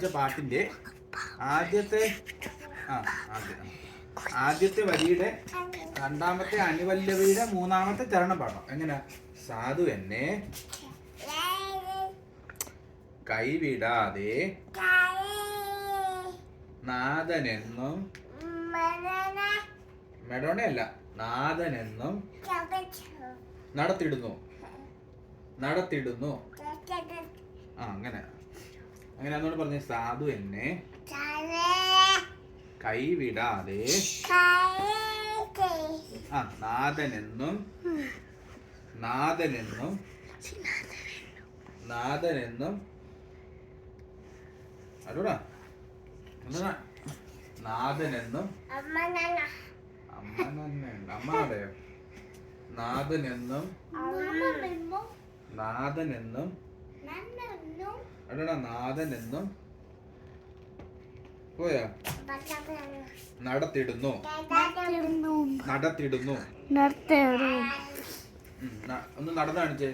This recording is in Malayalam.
പഠിച്ച പാട്ടിന്റെ ആദ്യത്തെ ആദ്യത്തെ വരിയുടെ രണ്ടാമത്തെ അനുപല്ലവിയുടെ മൂന്നാമത്തെ ചരണം പാടാം. എങ്ങനെ? സാധു എന്നെ കൈവിടാതെ നാഥനെന്നും മെഡോണയല്ല നാഥനെന്നും നടത്തിടുന്നു അങ്ങനെ അങ്ങനെ എന്നോട് പറഞ്ഞ സാധു എന്നെ കൈവിടാതെ നാഥനെന്നും അല്ലൂടാ നാഥനെന്നും അമ്മയോ നാഥനെന്നും അല്ലടാ നാഥനെന്നും പോയാ നടത്തിടുന്നു ഒന്ന് നടന്നു കാണിച്ചേ.